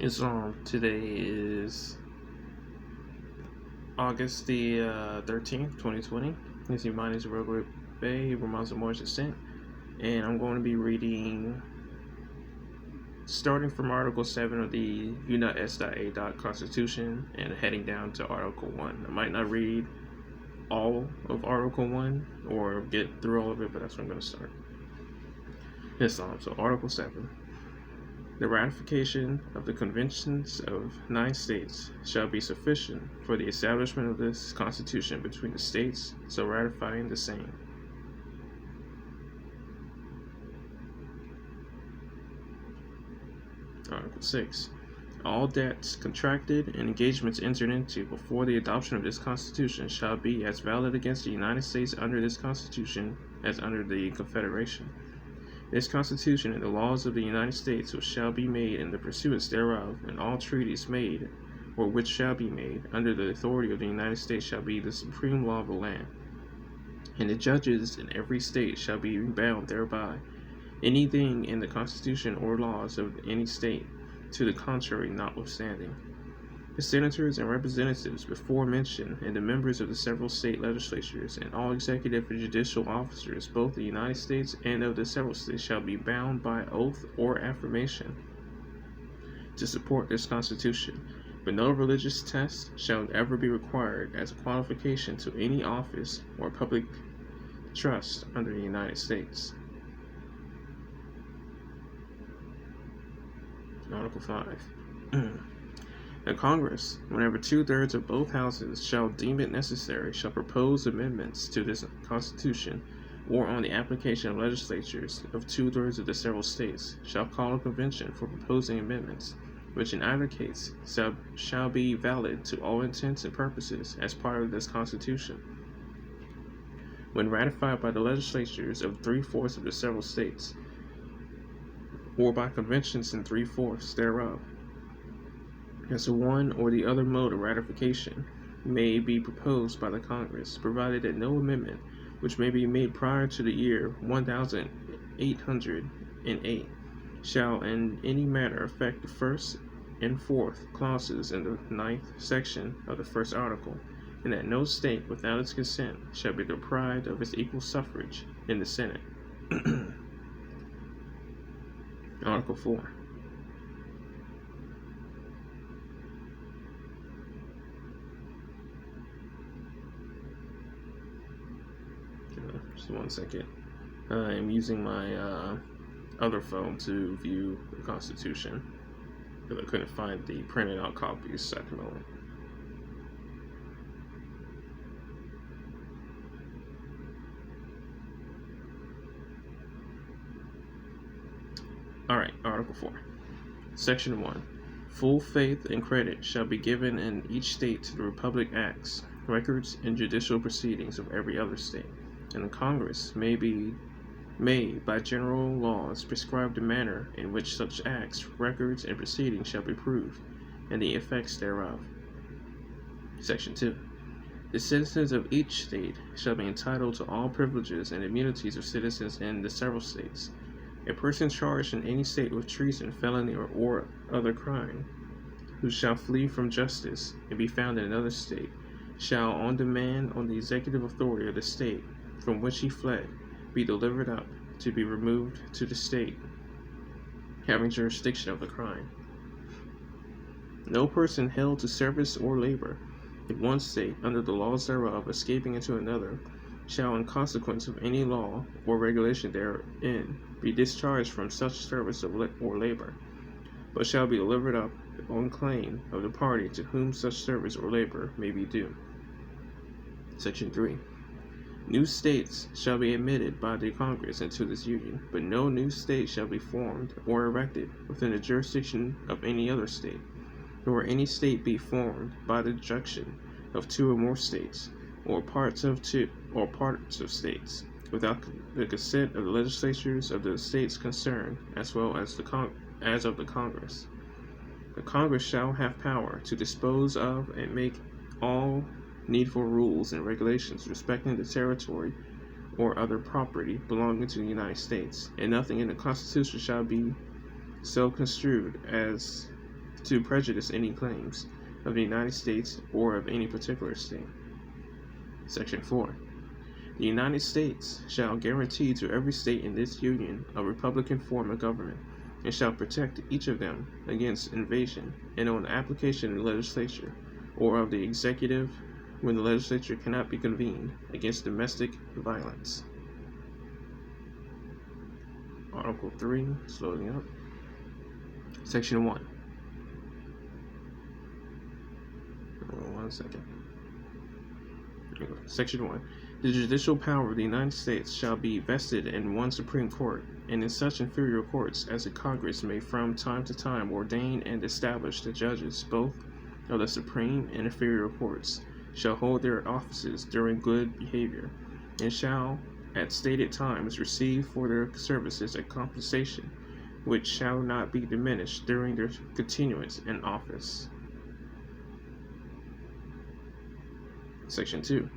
Today is August the 13th, 2020. This is my name is Arrington-Bey, Hebrew Muslim Moorish descent, and I'm going to be reading starting from Article 7 of the U.S.A. Constitution and heading down to Article 1. I might not read all of Article 1 or get through all of it, but that's where I'm going to start. So Article 7. The ratification of the conventions of 9 states shall be sufficient for the establishment of this Constitution between the states, so ratifying the same. Article 6. All debts contracted and engagements entered into before the adoption of this Constitution shall be as valid against the United States under this Constitution as under the Confederation. This Constitution and the laws of the United States which shall be made in the pursuance thereof, and all treaties made, or which shall be made, under the authority of the United States shall be the supreme law of the land. And the judges in every state shall be bound thereby. Anything in the Constitution or laws of any state to the contrary notwithstanding. The senators and representatives before mentioned, and the members of the several state legislatures, and all executive and judicial officers, both the United States and of the several states, shall be bound by oath or affirmation to support this Constitution, but no religious test shall ever be required as a qualification to any office or public trust under the United States. Article 5. The Congress, whenever 2/3 of both houses shall deem it necessary, shall propose amendments to this Constitution, or on the application of legislatures of 2/3 of the several states, shall call a convention for proposing amendments, which in either case shall be valid to all intents and purposes as part of this Constitution. When ratified by the legislatures of 3/4 of the several states, or by conventions in 3/4 thereof, as to one or the other mode of ratification may be proposed by the Congress, provided that no amendment which may be made prior to the year 1808 shall in any manner affect the first and fourth clauses in the 9th section of the first article, and that no state without its consent shall be deprived of its equal suffrage in the Senate. Article 4. Just 1 second. I'm using my other phone to view the Constitution because I couldn't find the printed out copies at the moment. Alright, Article 4. Section 1. Full faith and credit shall be given in each state to the Republic acts, records, and judicial proceedings of every other state, and the Congress may, by general laws, prescribe the manner in which such acts, records, and proceedings shall be proved, and the effects thereof. Section 2. The citizens of each state shall be entitled to all privileges and immunities of citizens in the several states. A person charged in any state with treason, felony, or other crime, who shall flee from justice and be found in another state, shall, on demand on the executive authority of the state from which he fled, be delivered up to be removed to the state having jurisdiction of the crime. No person held to service or labor in one state under the laws thereof, escaping into another, shall, in consequence of any law or regulation therein, be discharged from such service or labor, but shall be delivered up on claim of the party to whom such service or labor may be due. Section 3. New states shall be admitted by the Congress into this Union, but no new state shall be formed or erected within the jurisdiction of any other state, nor any state be formed by the junction of 2 or more states, or parts of states, without the consent of the legislatures of the states concerned, as well as of the Congress. The Congress shall have power to dispose of and make all needful rules and regulations respecting the territory or other property belonging to the United States, and nothing in the Constitution shall be so construed as to prejudice any claims of the United States or of any particular state. Section 4. The United States shall guarantee to every state in this Union a republican form of government, and shall protect each of them against invasion, and on the application of the legislature or of the executive, when the legislature cannot be convened, against domestic violence. Article 3, it's loading up. Section 1. One second. Section 1. The judicial power of the United States shall be vested in one Supreme Court, and in such inferior courts as the Congress may from time to time ordain and establish. The judges, both of the Supreme and inferior courts, shall hold their offices during good behavior, and shall at stated times receive for their services a compensation which shall not be diminished during their continuance in office. Section 2.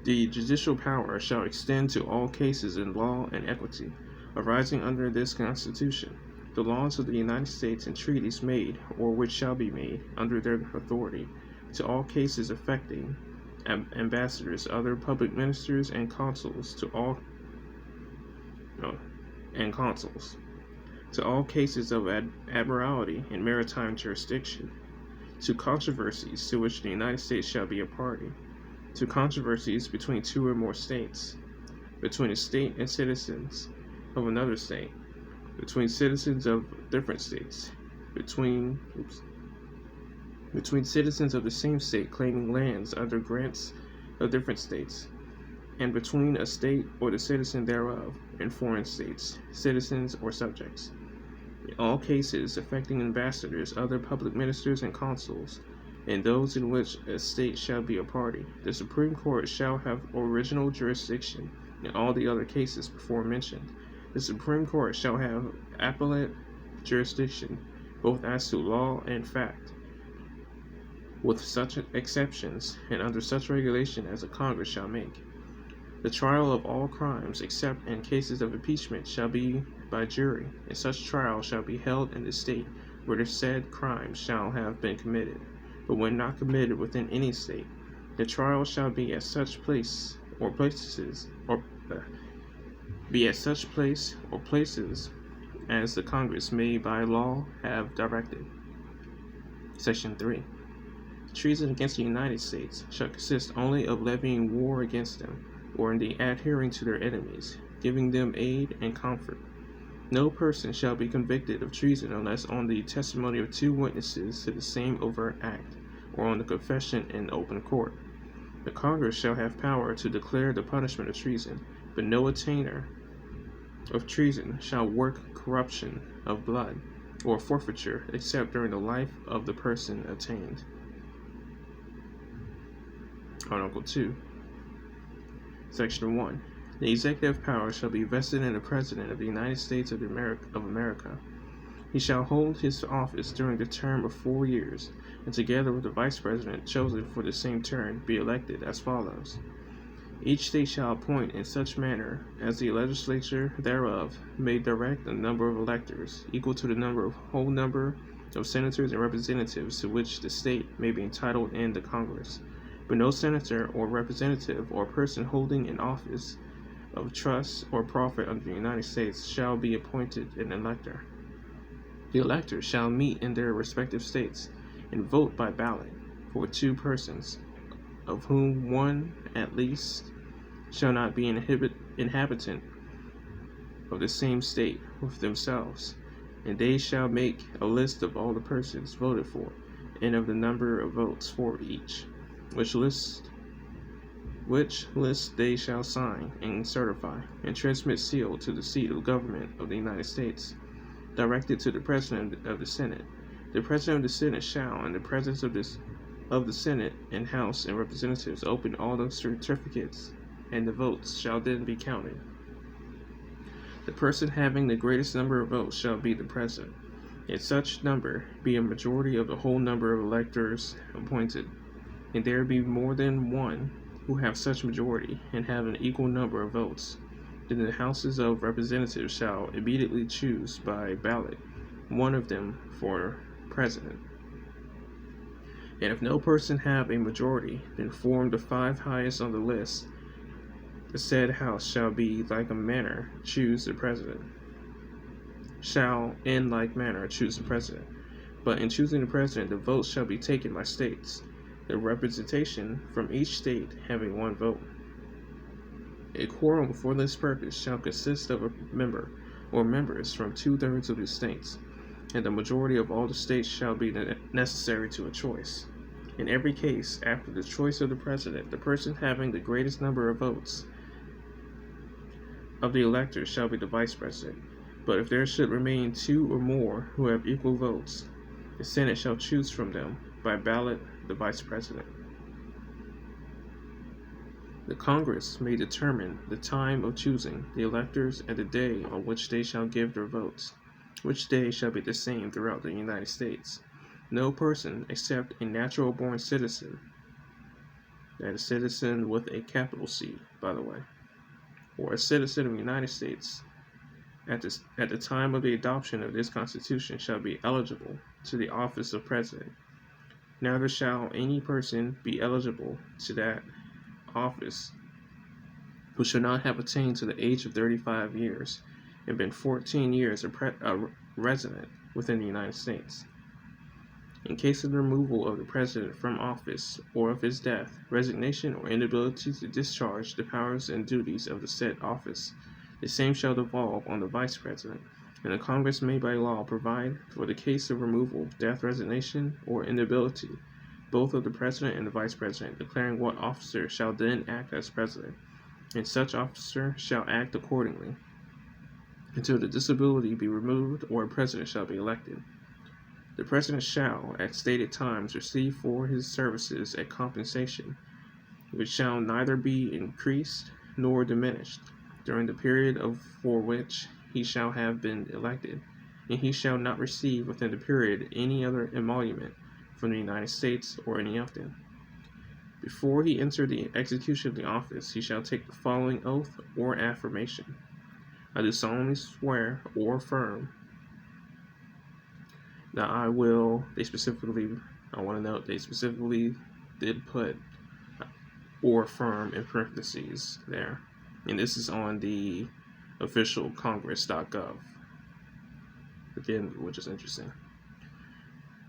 The judicial power shall extend to all cases in law and equity arising under this Constitution, the laws of the United States and treaties made or which shall be made under their authority, to all cases affecting ambassadors, other public ministers, and consuls, to all cases of admiralty and maritime jurisdiction, to controversies to which the United States shall be a party, to controversies between two or more states, between a state and citizens of another state, between citizens of different states, between citizens of the same state claiming lands under grants of different states, and between a state or the citizen thereof and foreign states, citizens or subjects. In all cases affecting ambassadors, other public ministers, and consuls, and those in which a state shall be a party, the Supreme Court shall have original jurisdiction. In all the other cases before mentioned, the Supreme Court shall have appellate jurisdiction, both as to law and fact, with such exceptions and under such regulation as the Congress shall make. The trial of all crimes, except in cases of impeachment, shall be by jury, and such trial shall be held in the state where the said crime shall have been committed. But when not committed within any state, the trial shall be at such place or places, as the Congress may by law have directed. Section 3. Treason against the United States shall consist only of levying war against them, or in the adhering to their enemies, giving them aid and comfort. No person shall be convicted of treason unless on the testimony of two witnesses to the same overt act, or on the confession in open court. The Congress shall have power to declare the punishment of treason, but no attainder of treason shall work corruption of blood or forfeiture except during the life of the person attainted. Article 2. Section 1. The executive power shall be vested in the President of the United States of America. He shall hold his office during the term of 4 years, and together with the Vice President chosen for the same term, be elected as follows. Each state shall appoint in such manner as the legislature thereof may direct the number of electors, equal to the whole number of senators and representatives to which the state may be entitled in the Congress. But no senator or representative or person holding an office of trust or profit under the United States shall be appointed an elector. The electors shall meet in their respective states and vote by ballot for 2 persons, of whom one at least shall not be an inhabitant of the same state with themselves, and they shall make a list of all the persons voted for, and of the number of votes for each, which list they shall sign and certify, and transmit sealed to the seat of government of the United States, directed to the President of the Senate. The President of the Senate shall, in the presence of the Senate and House and Representatives, open all the certificates, and the votes shall then be counted. The person having the greatest number of votes shall be the President, and such number be a majority of the whole number of electors appointed, and there be more than one who have such majority and have an equal number of votes. Then the houses of representatives shall immediately choose by ballot one of them for president. And if no person have a majority, then form the 5 highest on the list. The said house shall be like a manner choose the president. Shall in like manner choose the president. But in choosing the president, the votes shall be taken by states, the representation from each state having 1 vote. A quorum for this purpose shall consist of a member or members from 2/3 of the states, and the majority of all the states shall be necessary to a choice. In every case, after the choice of the president, the person having the greatest number of votes of the electors shall be the vice president. But if there should remain 2 or more who have equal votes, the Senate shall choose from them by ballot the vice president. The Congress may determine the time of choosing the electors and the day on which they shall give their votes, which day shall be the same throughout the United States. No person except a natural born citizen, that is citizen with a capital C, by the way, or a citizen of the United States, at the time of the adoption of this Constitution shall be eligible to the office of President. Neither shall any person be eligible to that office who shall not have attained to the age of 35 years and been 14 years a resident within the United States. In case of the removal of the President from office or of his death, resignation, or inability to discharge the powers and duties of the said office, the same shall devolve on the Vice President, and the Congress may by law provide for the case of removal, death, resignation, or inability, both of the President and the Vice President, declaring what officer shall then act as President, and such officer shall act accordingly, until the disability be removed or a President shall be elected. The President shall, at stated times, receive for his services a compensation, which shall neither be increased nor diminished, during the period for which he shall have been elected, and he shall not receive within the period any other emolument from the United States or any of them. Before he enter the execution of the office, he shall take the following oath or affirmation. I do solemnly swear or affirm that I want to note, they specifically did put or affirm in parentheses there. And this is on the official congress.gov, again, which is interesting.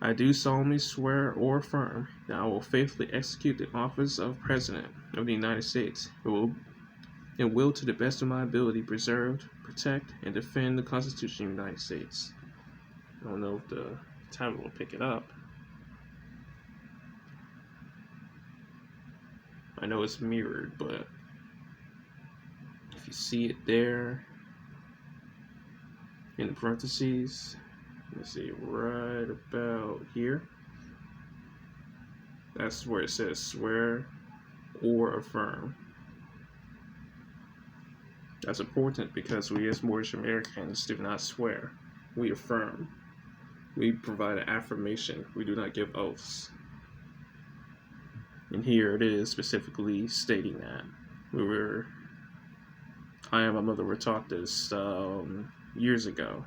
I do solemnly swear or affirm that I will faithfully execute the office of President of the United States and will to the best of my ability preserve, protect, and defend the Constitution of the United States. I don't know if the title will pick it up. I know it's mirrored, but if you see it there in the parentheses, let's see, right about here, that's where it says swear or affirm. That's important because we as Moorish Americans do not swear. We affirm. We provide an affirmation. We do not give oaths. And here it is specifically stating that. I and my mother were taught this years ago.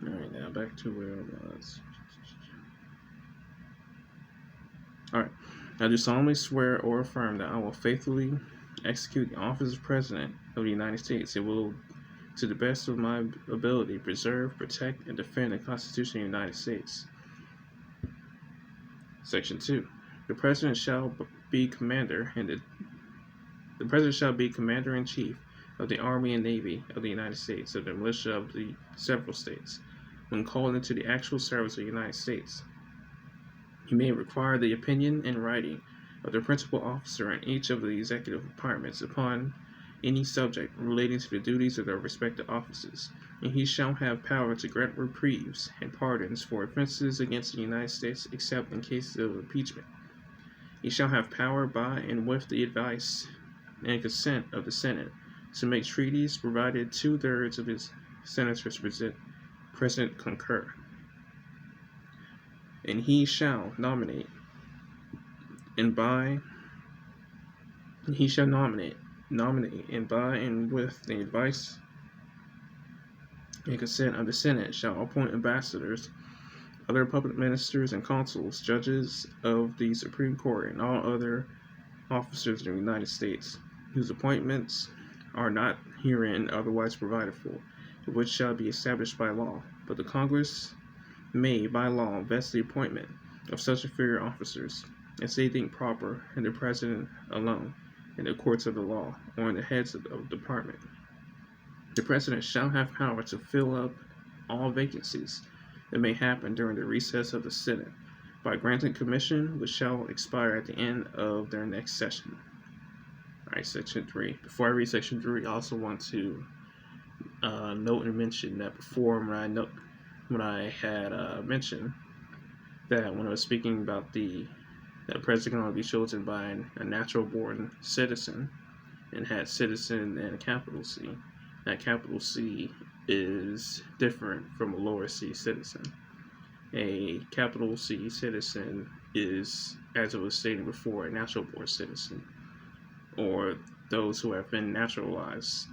Alright, now back to where I was. Alright, I do solemnly swear or affirm that I will faithfully execute the office of President of the United States and will, to the best of my ability, preserve, protect, and defend the Constitution of the United States. Section 2. The President shall be Commander in Chief of the Army and Navy of the United States, of the militia of the several states, when called into the actual service of the United States. He may require the opinion and writing of the principal officer in each of the executive departments upon any subject relating to the duties of their respective offices, and he shall have power to grant reprieves and pardons for offenses against the United States except in cases of impeachment. He shall have power by and with the advice and consent of the Senate to make treaties provided 2/3 of his senators present concur. And he shall nominate and by and by and with the advice and consent of the Senate, shall appoint ambassadors, other public ministers and consuls, judges of the Supreme Court, and all other officers of the United States, whose appointments are not herein otherwise provided for, which shall be established by law. But the Congress may, by law, vest the appointment of such inferior officers as they think proper, and the President alone, in the courts of the law, or in the heads of the department. The President shall have power to fill up all vacancies that may happen during the recess of the Senate by granting commission, which shall expire at the end of their next session. All right, Section 3. Before I read Section 3, I also want to note and mention that before when I had mentioned that when I was speaking about that the president can only be chosen by a natural born citizen, and had citizen and a capital C. That capital C is different from a lower C citizen. A capital C citizen is, as it was stated before, a natural born citizen, or those who have been naturalized.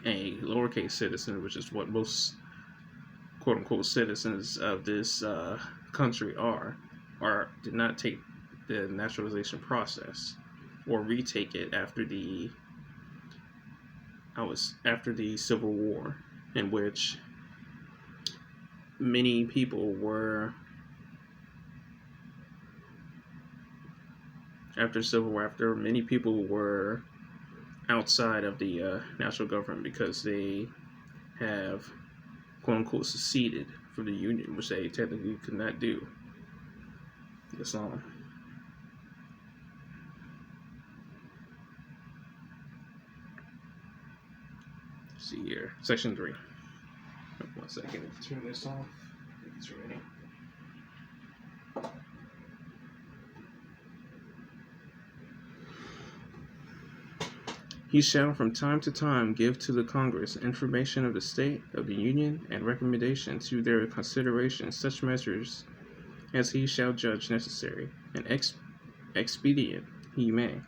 A lowercase citizen, which is what most quote-unquote citizens of this country did not take the naturalization process or retake it after the Civil War, in which many people were outside of the national government because they have quote-unquote seceded from the Union, which they technically could not do. That's all. See here, Section 3. 1 second, turn this off. It's ready. He shall from time to time give to the Congress information of the state of the Union and recommendation to their consideration such measures as he shall judge necessary and expedient he may.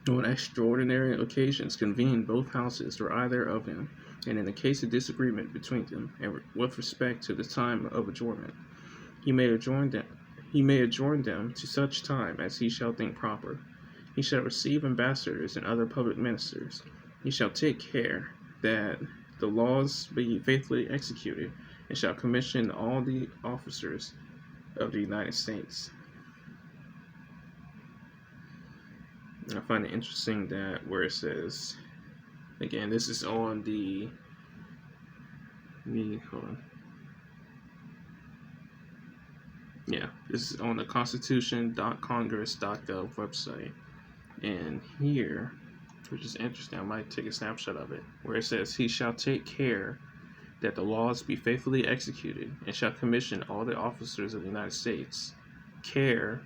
On extraordinary occasions convene both houses or either of them, and in the case of disagreement between them, and with respect to the time of adjournment, he may adjourn them to such time as he shall think proper. He shall receive ambassadors and other public ministers. He shall take care that the laws be faithfully executed, and shall commission all the officers of the United States. I find it interesting that where it says, again, this is on this is on the constitution.congress.gov website. And here, which is interesting, I might take a snapshot of it, where it says, he shall take care that the laws be faithfully executed, and shall commission all the officers of the United States. Care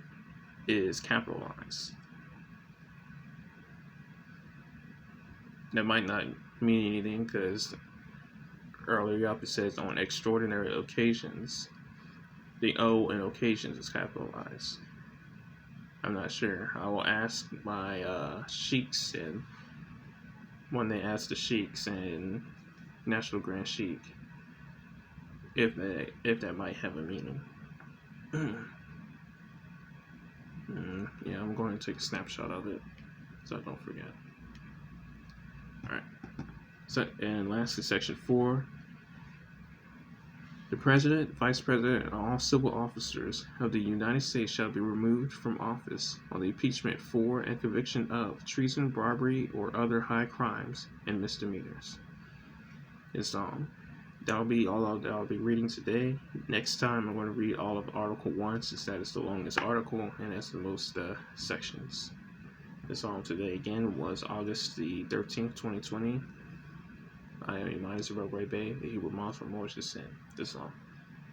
is capitalized. That might not mean anything because earlier up it says on extraordinary occasions. The O in occasions is capitalized. I'm not sure. I will ask my sheiks, and when they ask the sheiks and National Grand Sheik if that might have a meaning. Yeah, I'm going to take a snapshot of it so I don't forget. Alright. So, and lastly, Section 4. The President, Vice President, and all civil officers of the United States shall be removed from office on the impeachment for and conviction of treason, robbery, or other high crimes and misdemeanors. That'll be all I'll be reading today. Next time I'm going to read all of Article 1 since that is the longest article and has the most sections. This all today again was August the 13th, 2020. I am Arrington-Bey, the Hebrew Moth from Morris Descent. This all.